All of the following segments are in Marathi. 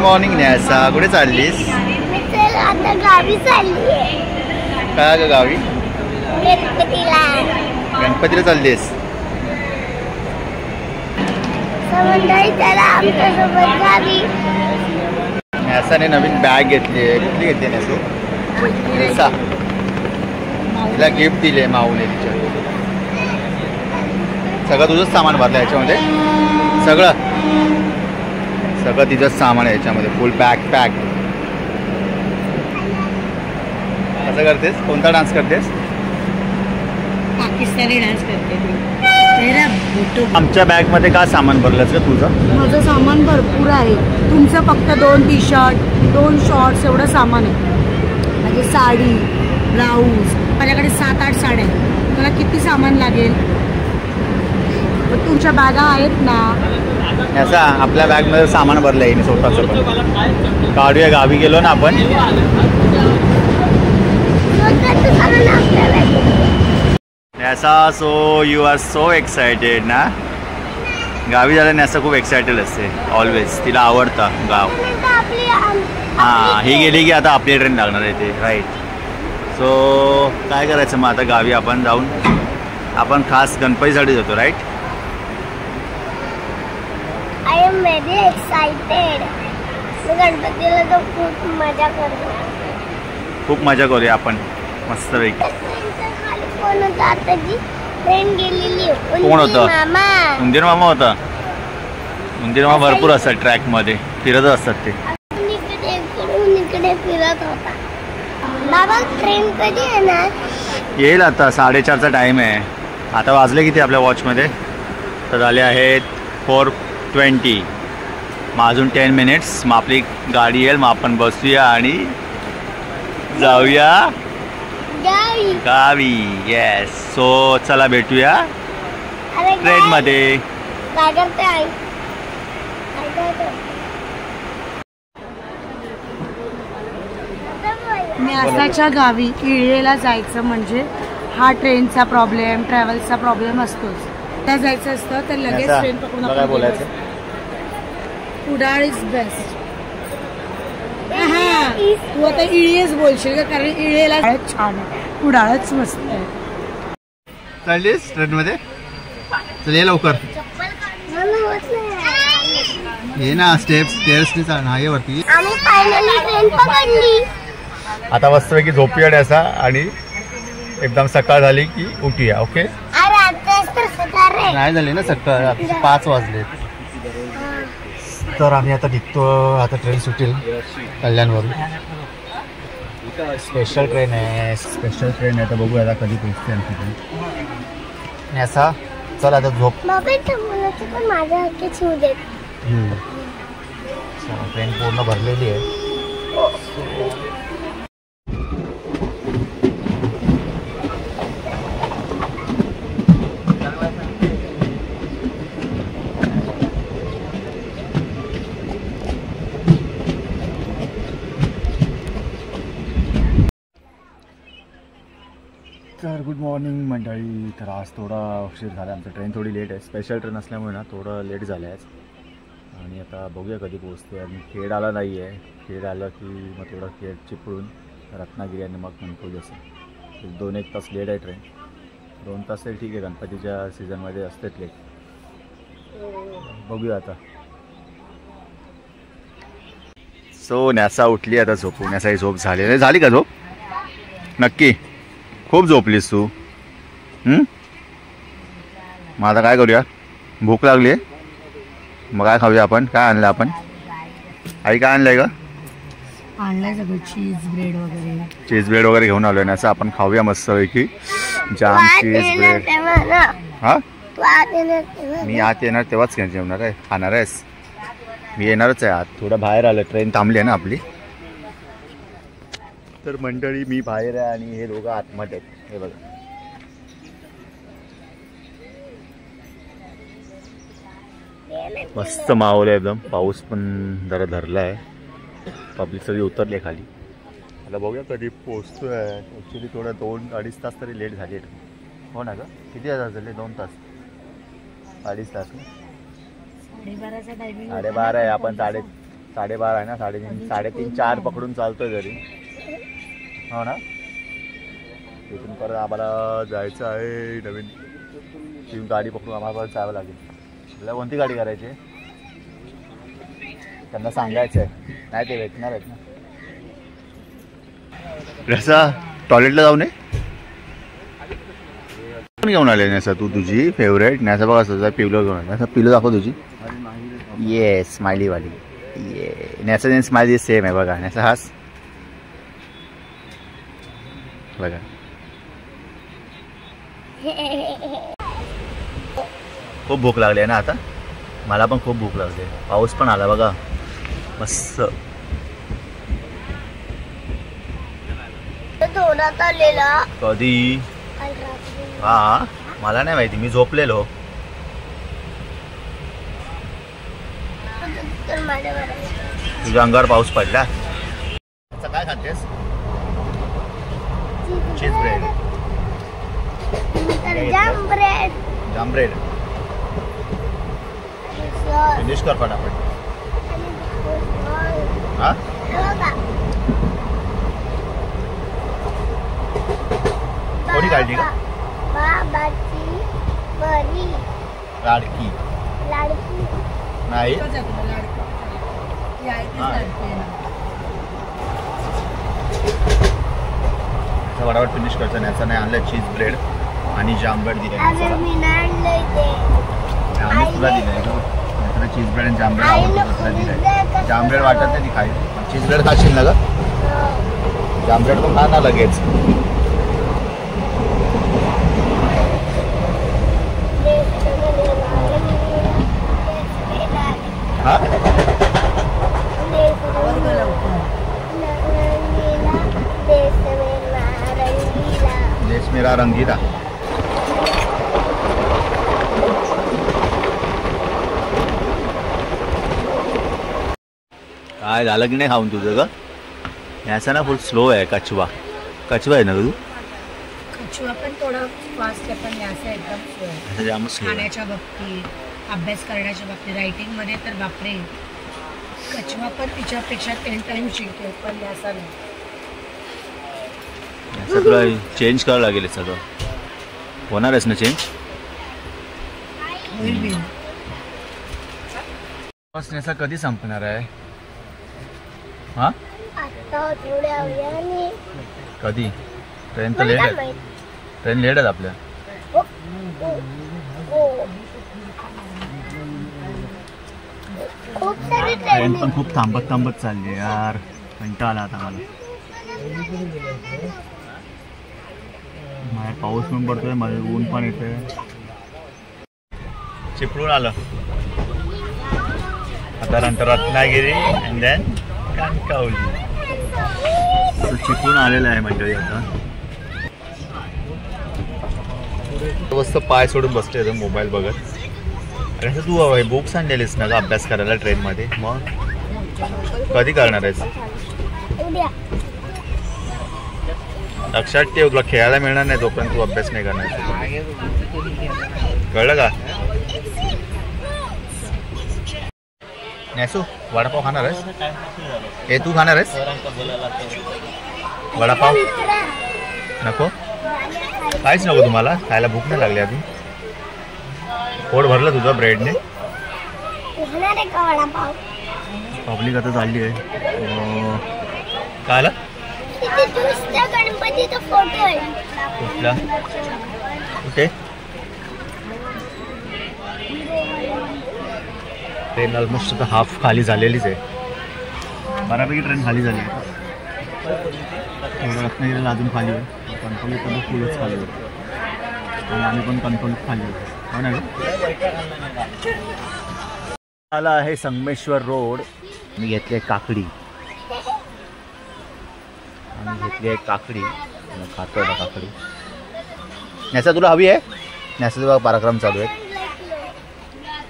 मॉर्निंग न्यासा, कुठे चाललीस? आता गावी चालली आहे. काय ग गावी? गणपतीला चाललीस? मंडळी त्याला आमच्यासोबत गावी. न्यासाने नवीन बॅग घेतली आहे. कुठली घेतली न्यासू? न्यासा तिला गिफ्ट दिले माऊने. तिच्या सगळं तुझंच सामान भरलं याच्यामध्ये. सगळं तिचंच सामान आहे याच्यामध्ये. फुल बॅग पॅक. कसं करतेस? कोणता डान्स करतेस? पाकिस्तानी डान्स करते. आमच्या बॅग मध्ये काय सामान भरलंच का तुझं? माझं सामान भरपूर आहे. तुमचं फक्त 2 टी-शर्ट 2 शॉर्ट्स एवढं सामान आहे. म्हणजे साडी ब्लाऊज. माझ्याकडे 7-8 साड्या आहेत. मला किती सामान लागेल? तुमच्या बॅगा आहेत ना? याचा आपल्या बॅग मध्ये सामान भरलं आहे स्वतःच. पण काढूया, गावी गेलो ना आपण. Nyasa, so you are so excited ना? गावी झालं न्यासा खूप एक्सायटेड असते ऑलवेज. तिला आवडतं गाव. हां, ही गेली की आता आपली ट्रेन लागणार आहे ते. राईट. सो काय करायचं मग आता गावी आपण जाऊन? आपण खास गणपतीसाठी जातो. Right. I am very excited. गणपतीला तर खूप मजा करणार. खूप मजा करूया आपण मस्तपैकी. कोण होता आता जी ट्रेन गेलेली? कोण होतं? मामा. उंदीर मामा होता. उंदीर मामा भरपूर असतात ट्रॅक मध्ये फिरत असतात ते. इकडे फिरत होता. बाबा ट्रेन कधी येणार? येईल आता. 4:30चा टाइम आहे. आता वाजले किती आपल्या वॉचमध्ये? तर झाले आहेत 4:20. मग अजून 10 मिनिट्स. मग आपली गाडी येईल. मग आपण बसूया आणि जाऊया गावी. येस. सो चला भेटूया ट्रेन मध्ये. काय करते आई? न्यासाच्या गावी इळेला जायचं म्हणजे हा ट्रेनचा प्रॉब्लेम, ट्रॅव्हल्सचा प्रॉब्लेम असतोच. त्या जायचं असतं तर लगेच ट्रेन पकडून काय बोलायचं? Kudal is best. तू आता इळेच बोलशील का? कारण इळेला छान आहे, कुडाळच मस्त आहे. चाललीस ट्रेन मध्ये? चल ये लवकर. ये ना. स्टेअर्सनी चालणार ये वरती. आम्ही फायनली ट्रेन पकडली. आता मस्तपैकी झोपूया न्यासा आणि एकदम सकाळ झाली की उठूया. ओके. नाही झाली ना सकाळ. 5 वाजले. तर आम्ही आता निघतो. आता ट्रेन सुटेल कल्याणवरून. स्पेशल ट्रेन आहे. तर बघूया आता कधी पोहोचते आमची ट्रेन. न्यासा चल आता झोप. पण माझ्या हक्कीच होऊ देत. ट्रेन पूर्ण भरलेली आहे. तर गुड मॉर्निंग मंडळी. तर आज थोडा उशीर झाला. आमचं ट्रेन थोडी लेट आहे. स्पेशल ट्रेन असल्यामुळे ना थोडं लेट झालं आहे. आणि आता बघूया कधी पोहोचते. आणि खेड आला नाही आहे. खेड आलं की मग थोडं खेड चिपळून रत्नागिरी आणि मग कणकवली असं 2-1 तास लेट आहे ट्रेन. 2 तास तरी ठीक आहे. गणपतीच्या सीझनमध्ये असतेच लेट. बघूया आता. सो न्यासा उठली आता झोपू. न्यासाही झोप झाली का झोप? नक्की खूप झोपलीस तू. मग आता काय करूया? भूक लागली आहे. मग काय खाऊया आपण? काय आणलं आपण? आई काय आणलंय का? आणलंय सगळं. चीज ब्रेड वगैरे घेऊन आलोय ना. असं आपण खाऊया मस्तपैकी. जाम चीज ब्रेड. हा, मी आत येणार तेव्हाच जेवणार आहे. खाणार आहेस? मी येणारच आहे आत. थोडं बाहेर आलं. ट्रेन थांबली आहे ना आपली. तर मंडळी मी बाहेर आहे आणि हे दोघं आतमध्ये आहेत. हे बघा. मस्त माहोल आहे एकदम. पाऊस पण जरा धरला आहे. पब्लिक सगळी उतरली खाली. आता बघूया कधी पोहोचतोय. ॲक्च्युली थोडं 2-2.5 तास तरी लेट झाले. हो ना ग? किती तास झाले? 2 तास 2.5 तास. 12:30चा टायमिंग. 12:30 आहे. आपण 12:30 आहे ना, 3:30 3:30 4 पकडून चालतोय जरी, हो ना. तिथून परत आम्हाला जायचं आहे नवीन, ती गाडी पकडून आम्हाला परत जावं लागेल. तुला कोणती गाडी करायची त्यांना सांगायचं आहे, नाही ते भेटणार आहेत ना. रसा टॉयलेटला जाऊ नये घेऊन आले नॅसा, तू तुझी फेवरेट नॅसा बघा असं पिवलं घेऊन आले. नॅसा पिलो दाखव तुझी. ये स्माइलीवाली, ये नॅसा स्माइली सेम आहे बघा. नॅसा हास बघा. खूप भूक लागली आहे ना आता, मला पण खूप भूक लागली. पाऊस पण आला बघा मस्त. कधी? हा मला नाही माहिती, मी झोपलेलो. तुझ्या अंगावर पाऊस पडला. काय खातेस? चीज ब्रेड. जाम ब्रेड फिनिश कर फटाफट. हा कोणी काढली का? लाडकी नाही. फटाफट फिनिश करायचं. न्यायचा नाही आणलं चीज ब्रेड आणि जाम ब्रेड दिले. आम्ही तुला दिलंय तुला चीज ब्रेड आणि जाम ब्रेड आवडतो तुला दिलंय. जाम ब्रेड वाटत नाही खाय. चीज ब्रेड खाशील ना ग? जाम ब्रेड पण खा ना लगेच. हा देश मेरा रंगीला. काय झालं की नाही खाऊन तुझं ग? याचा ना फुल स्लो आहे. कचवा आहे ना तू? कचवा पण थोडा फास्ट आहे, पण याचा एकदम स्लो आहे. खाण्याच्या बाबतीत, अभ्यास करण्याच्या बाबतीत, रायटिंग मध्ये तर बापरे. कचवा पण तिच्यापेक्षा 10 टाइम शिकतो, पण याचा नाही. तुला चेंज करावं लागेल सगळं. होणार आहेस ना चेंज? बस कधी संपणार आहे? हा कधी? ट्रेन तर लेट आहे. ट्रेन लेट आहेत आपल्या. ट्रेन पण खूप थांबत चालली यार. कंटाळा आला आता मला. पाऊस पण पडतोय, मध्ये ऊन पण येतोय. चिपळूण आलं आता, नंतर रत्नागिरी अँड देन कणकवली. चिपळूण आलेलं आहे मंडळी. आता मस्त पाय सोडून बसले मोबाईल बघत. अरे तू बुक्स आणलेलीस ना ग अभ्यास करायला ट्रेनमध्ये, मग कधी करणार आहेस? लक्षात ठेव, तुला खेळायला मिळणार नाही तोपर्यंत तू अभ्यास नाही करणार. कळलं का? नॅसू वडापाव खाणार आहेस? हे तू खाणार आहेस वडापाव? नको? काहीच नको तुम्हाला खायला? भूक नाही लागली अजून? पोट भरलं तुझं ब्रेडने? पब्लिक आता चालली आहे. काय आलं? गणपतीचा फोटो आहे. कुठला? कुठे? ट्रेन ऑलमोस्ट आता हाफ खाली झालेलीच आहे. बऱ्यापैकी ट्रेन खाली झाली आहे. रत्नागिरीला अजून खाली आहे. कणकवलीत पण फुलच खाली होतं आणि आम्ही पण कणकवलीत खाली होतो. हो ना? आला आहे संगमेश्वर रोड. मी घेतले काकडी. काकडी खातोय ना काकडी. नॅसा तुला हवी आहे? नॅसाचा बघा पराक्रम चालू आहे.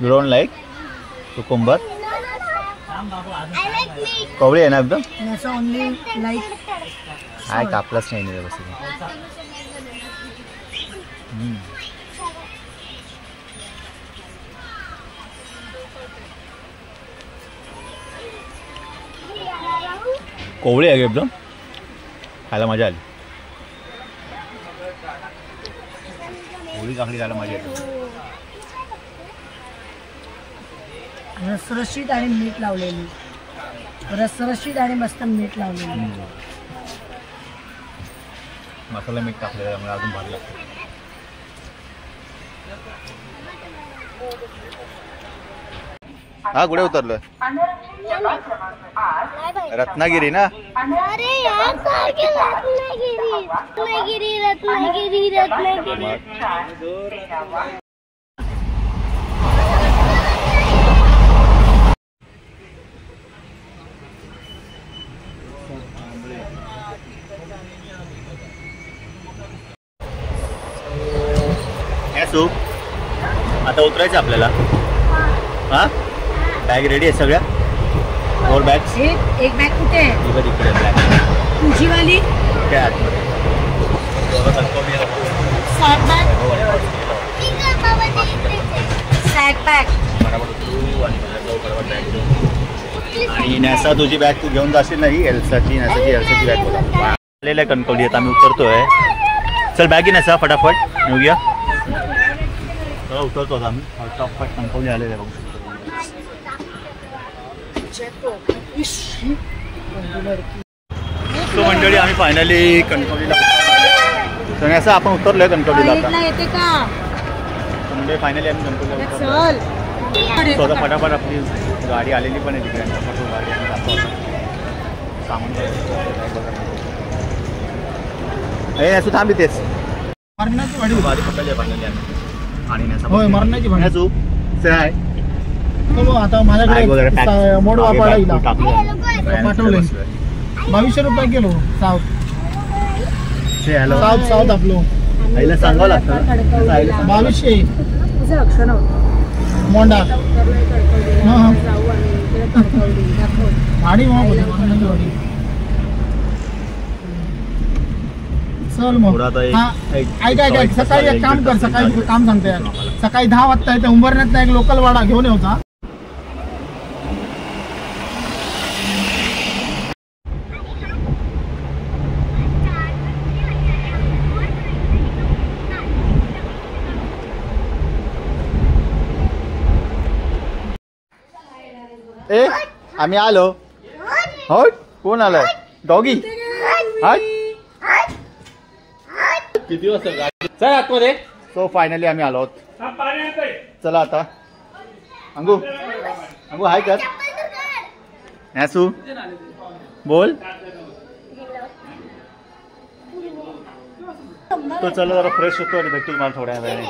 You don't like cucumber? कवळी आहे ना एकदम? काय कापलाच नाही व्यवस्थित. कोवळी आहे एकदम, खायला मजा आली. कोवळी काकडी खायला मजा येते. रसरशीत आणि मीठ लावलेली, रसरशीत आणि मस्त मीठ लावलेली. मसाला मीठ टाकलेलं त्यामुळे अजून भारी लागतं. हा कुठे उतरलोय? रत्नागिरी ना. अरे यार रत्नागिरी. आता उतरायचं आपल्याला. हा बॅग रेडी आहे सगळ्या? Four bags. एक बॅग कुठे आहे? तिकडे बॅग तुझी वाली काय आतमध्ये. आणि नॅसा तुझी बॅग तू घेऊन जाशील नाही. एल्साची बॅग बोला आलेलं आहे कणकवली. आता आम्ही उतरतोय. चल बॅग घे नॅसा फटाफट निघूया. चला उतरतो आता आम्ही फटाफट. कणकवली आलेलं आहे. तो मंडळी आम्ही फायनली कणकवलीला असं आपण उतरलोय कणकवलीला. आता येते का म्हणजे फायनली आम्ही कणकवलीला स्वतः फटाफट आपली गाडी आलेली पण आहे तिकडे. गाडी आम्ही जातो सामान हे असं थांब तेच मरणाची भाडी गाडी पकडली फायनली आम्ही. आणि होय मरणाची भाडी तू आहे आता माझ्याकडे मोड वापरायला पाठवले 2200 रुपये किलो. साऊथ आपलं आईला सांगावं लागतं. 2200 मोंडा भाडी चल मग. ऐक सकाळी एक काम कर. सकाळी काम सांगते. सकाळी 10 वाजता इथे उंबरण्यात एक लोकल वाडा घेऊन येऊचा. ए आम्ही आलो. हो कोण आलाय? डॉगी. किती वाजता चल आतमध्ये. सो फायनली आम्ही आलो आहोत. चला आता अंगू हाय कर. नॅसू बोल. तो चला जरा फ्रेश होतो आणि भेटू मला थोड्या वेळाने.